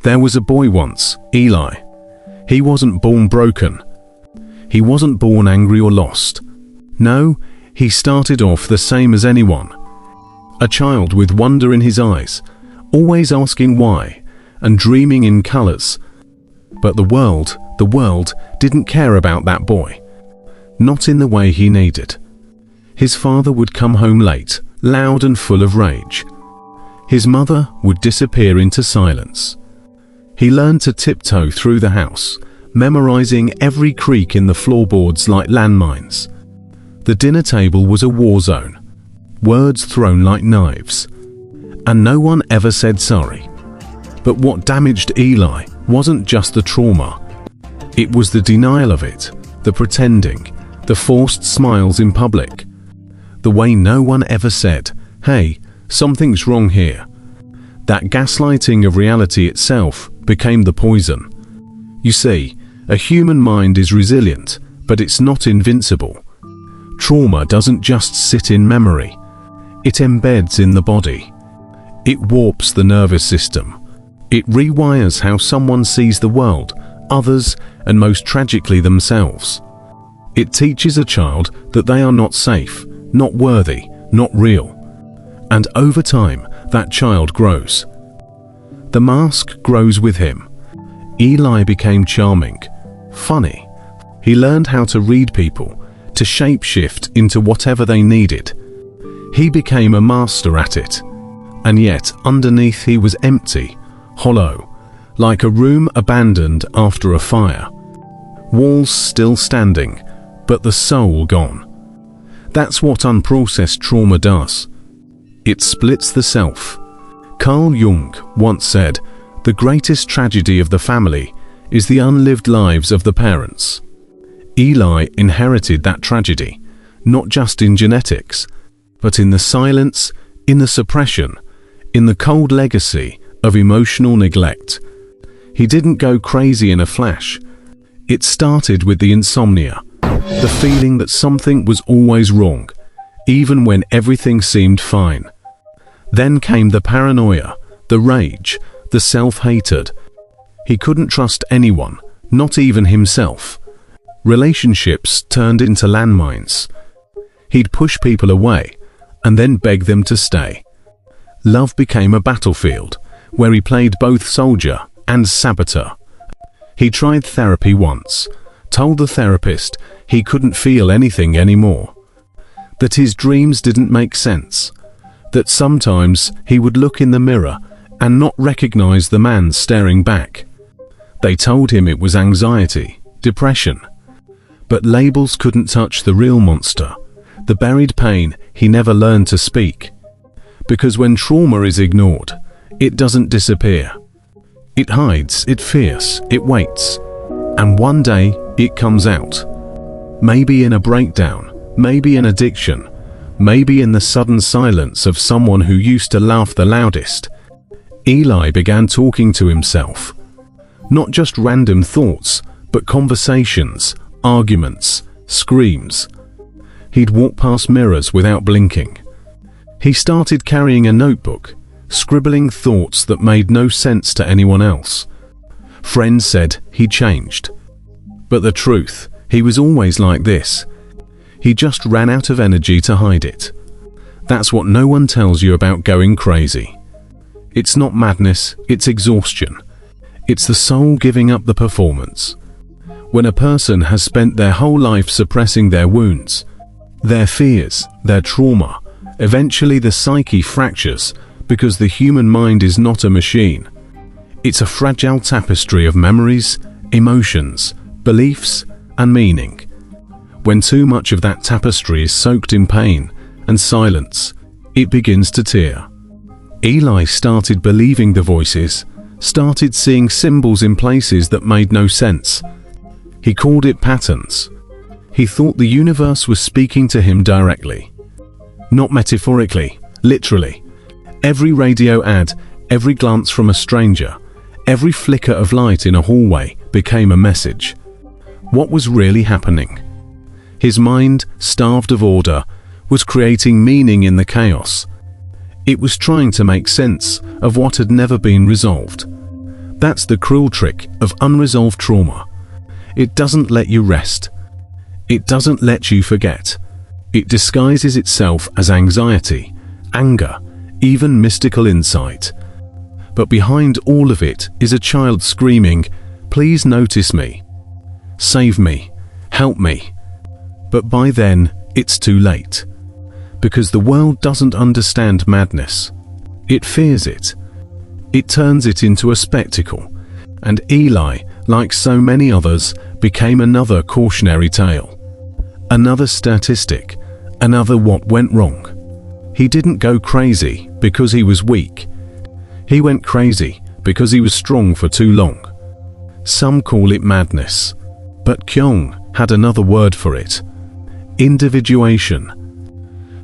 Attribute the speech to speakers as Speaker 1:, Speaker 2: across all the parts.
Speaker 1: There was a boy once, Eli. He wasn't born broken. He wasn't born angry or lost. No, he started off the same as anyone. A child with wonder in his eyes, always asking why, and dreaming in colors. But the world didn't care about that boy. Not in the way he needed. His father would come home late, loud and full of rage. His mother would disappear into silence. He learned to tiptoe through the house, memorizing every creak in the floorboards like landmines. The dinner table was a war zone, words thrown like knives. And no one ever said sorry. But what damaged Eli wasn't just the trauma. It was the denial of it, the pretending, the forced smiles in public. The way no one ever said, "Hey, something's wrong here." That gaslighting of reality itself became the poison. You see, a human mind is resilient, but it's not invincible. Trauma doesn't just sit in memory. It embeds in the body. It warps the nervous system. It rewires how someone sees the world, others, and most tragically themselves. It teaches a child that they are not safe, not worthy, not real. And over time, that child grows. The mask grows with him. Eli became charming, funny. He learned how to read people, to shapeshift into whatever they needed. He became a master at it. And yet, underneath he was empty, hollow, like a room abandoned after a fire. Walls still standing, but the soul gone. That's what unprocessed trauma does. It splits the self. Carl Jung once said, "The greatest tragedy of the family is the unlived lives of the parents." Eli inherited that tragedy, not just in genetics, but in the silence, in the suppression, in the cold legacy of emotional neglect. He didn't go crazy in a flash. It started with the insomnia, the feeling that something was always wrong, even when everything seemed fine. Then came the paranoia, the rage, the self-hatred. He couldn't trust anyone, not even himself. Relationships turned into landmines. He'd push people away and then beg them to stay. Love became a battlefield where he played both soldier and saboteur. He tried therapy once, told the therapist he couldn't feel anything anymore, that his dreams didn't make sense, that sometimes he would look in the mirror and not recognize the man staring back. They told him it was anxiety, depression. But labels couldn't touch the real monster, the buried pain he never learned to speak. Because when trauma is ignored, it doesn't disappear. It hides, it fears, it waits. And one day, it comes out. Maybe in a breakdown, maybe in addiction, maybe in the sudden silence of someone who used to laugh the loudest. Eli began talking to himself. Not just random thoughts, but conversations, arguments, screams. He'd walk past mirrors without blinking. He started carrying a notebook, scribbling thoughts that made no sense to anyone else. Friends said he changed. But the truth, he was always like this. He just ran out of energy to hide it. That's what no one tells you about going crazy. It's not madness, it's exhaustion. It's the soul giving up the performance. When a person has spent their whole life suppressing their wounds, their fears, their trauma, eventually the psyche fractures because the human mind is not a machine. It's a fragile tapestry of memories, emotions, beliefs, and meaning. When too much of that tapestry is soaked in pain and silence, it begins to tear. Eli started believing the voices, started seeing symbols in places that made no sense. He called it patterns. He thought the universe was speaking to him directly. Not metaphorically, literally. Every radio ad, every glance from a stranger, every flicker of light in a hallway became a message. What was really happening? His mind, starved of order, was creating meaning in the chaos. It was trying to make sense of what had never been resolved. That's the cruel trick of unresolved trauma. It doesn't let you rest. It doesn't let you forget. It disguises itself as anxiety, anger, even mystical insight. But behind all of it is a child screaming, "Please notice me. Save me. Help me." But by then, it's too late. Because the world doesn't understand madness. It fears it. It turns it into a spectacle. And Eli, like so many others, became another cautionary tale. Another statistic. Another what went wrong. He didn't go crazy because he was weak. He went crazy because he was strong for too long. Some call it madness, but Kyung had another word for it. Individuation.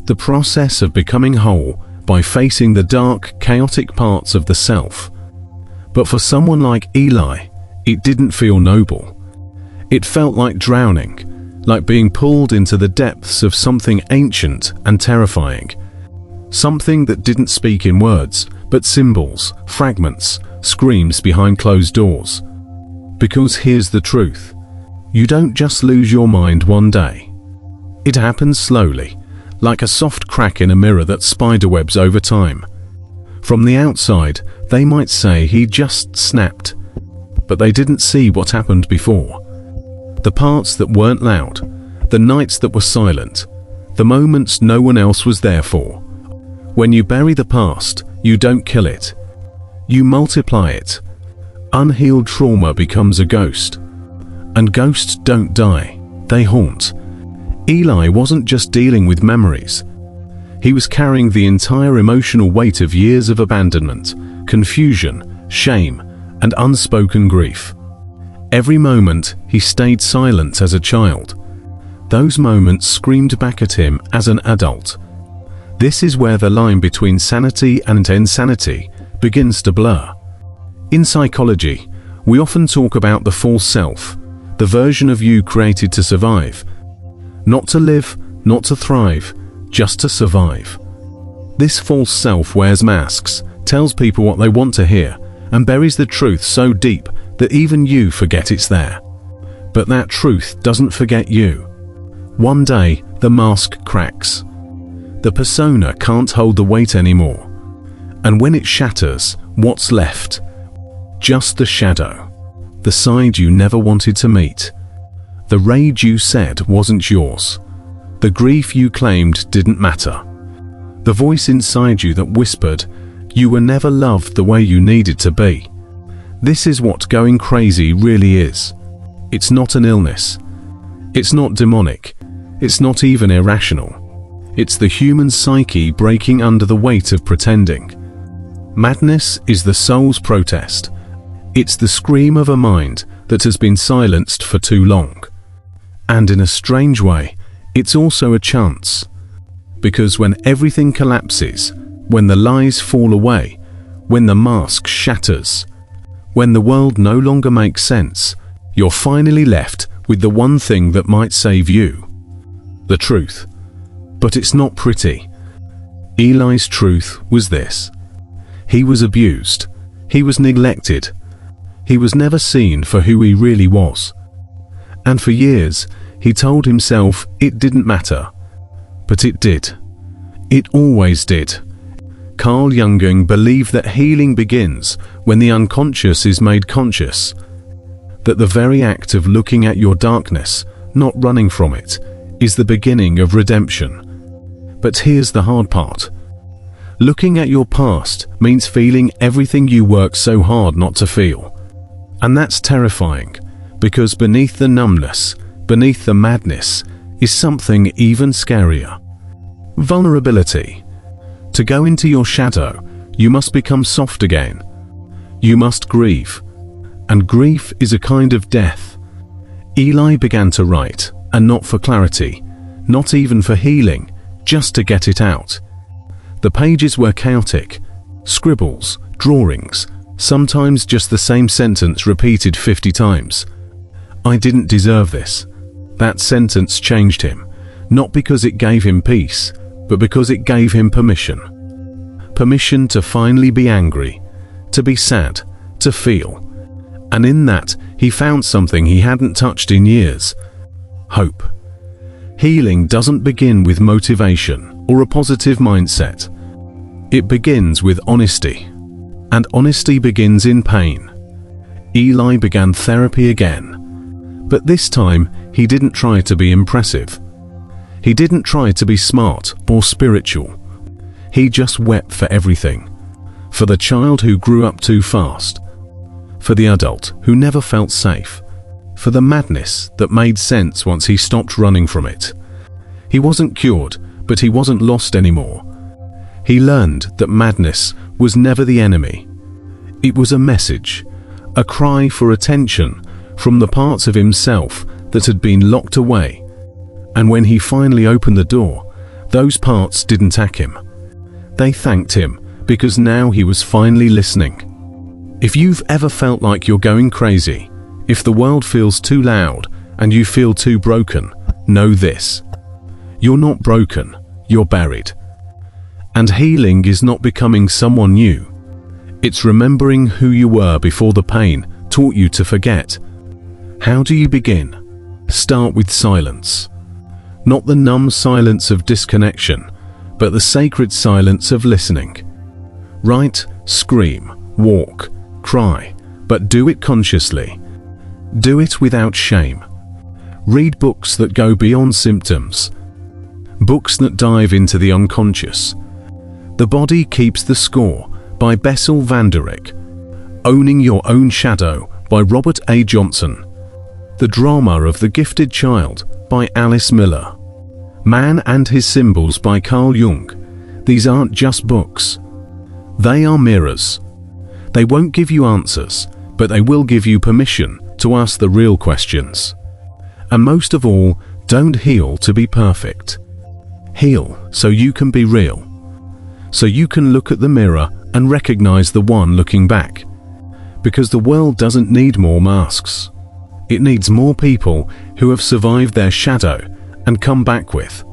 Speaker 1: The process of becoming whole by facing the dark, chaotic parts of the self. But for someone like Eli, it didn't feel noble. It felt like drowning, like being pulled into the depths of something ancient and terrifying. Something that didn't speak in words, but symbols, fragments, screams behind closed doors. Because here's the truth. You don't just lose your mind one day. It happens slowly, like a soft crack in a mirror that spiderwebs over time. From the outside, they might say he just snapped, but they didn't see what happened before. The parts that weren't loud, the nights that were silent, the moments no one else was there for. When you bury the past, you don't kill it. You multiply it. Unhealed trauma becomes a ghost. And ghosts don't die, they haunt. Eli wasn't just dealing with memories. He was carrying the entire emotional weight of years of abandonment, confusion, shame, and unspoken grief. Every moment he stayed silent as a child. Those moments screamed back at him as an adult. This is where the line between sanity and insanity begins to blur. In psychology, we often talk about the false self, the version of you created to survive. Not to live, not to thrive, just to survive. This false self wears masks, tells people what they want to hear, and buries the truth so deep that even you forget it's there. But that truth doesn't forget you. One day, the mask cracks. The persona can't hold the weight anymore. And when it shatters, what's left? Just the shadow. The side you never wanted to meet. The rage you said wasn't yours. The grief you claimed didn't matter. The voice inside you that whispered, you were never loved the way you needed to be. This is what going crazy really is. It's not an illness. It's not demonic. It's not even irrational. It's the human psyche breaking under the weight of pretending. Madness is the soul's protest. It's the scream of a mind that has been silenced for too long. And in a strange way, it's also a chance. Because when everything collapses, when the lies fall away, when the mask shatters, when the world no longer makes sense, you're finally left with the one thing that might save you. The truth. But it's not pretty. Eli's truth was this. He was abused. He was neglected. He was never seen for who he really was. And for years, he told himself it didn't matter. But it did. It always did. Carl Jung believed that healing begins when the unconscious is made conscious. That the very act of looking at your darkness, not running from it, is the beginning of redemption. But here's the hard part. Looking at your past means feeling everything you worked so hard not to feel. And that's terrifying, because beneath the numbness, beneath the madness, is something even scarier. Vulnerability. To go into your shadow, you must become soft again. You must grieve. And grief is a kind of death. Eli began to write, and not for clarity, not even for healing, just to get it out. The pages were chaotic, scribbles, drawings, sometimes just the same sentence repeated 50 times. I didn't deserve this. That sentence changed him, not because it gave him peace, but because it gave him permission. Permission to finally be angry, to be sad, to feel, And in that, he found something he hadn't touched in years: hope. Healing doesn't begin with motivation or a positive mindset. It begins with honesty. And honesty begins in pain. Eli began therapy again. But this time, he didn't try to be impressive. He didn't try to be smart or spiritual. He just wept for everything. For the child who grew up too fast. For the adult who never felt safe. For the madness that made sense once he stopped running from it. He wasn't cured, but he wasn't lost anymore. He learned that madness was never the enemy. It was a message, a cry for attention from the parts of himself that had been locked away. And when he finally opened the door, those parts didn't attack him. They thanked him because now he was finally listening. If you've ever felt like you're going crazy, if the world feels too loud and you feel too broken, know this: you're not broken, you're buried. And healing is not becoming someone new. It's remembering who you were before the pain taught you to forget. How do you begin? Start with silence. Not the numb silence of disconnection, but the sacred silence of listening. Write, scream, walk, cry, but do it consciously. Do it without shame. Read books that go beyond symptoms. Books that dive into the unconscious. The Body Keeps the Score by Bessel van der Rijck. Owning Your Own Shadow by Robert A. Johnson. The Drama of the Gifted Child by Alice Miller. Man and His Symbols by Carl Jung. These aren't just books. They are mirrors. They won't give you answers, but they will give you permission to ask the real questions. And most of all, don't heal to be perfect. Heal so you can be real. So you can look at the mirror and recognize the one looking back. Because the world doesn't need more masks. It needs more people who have survived their shadow and come back with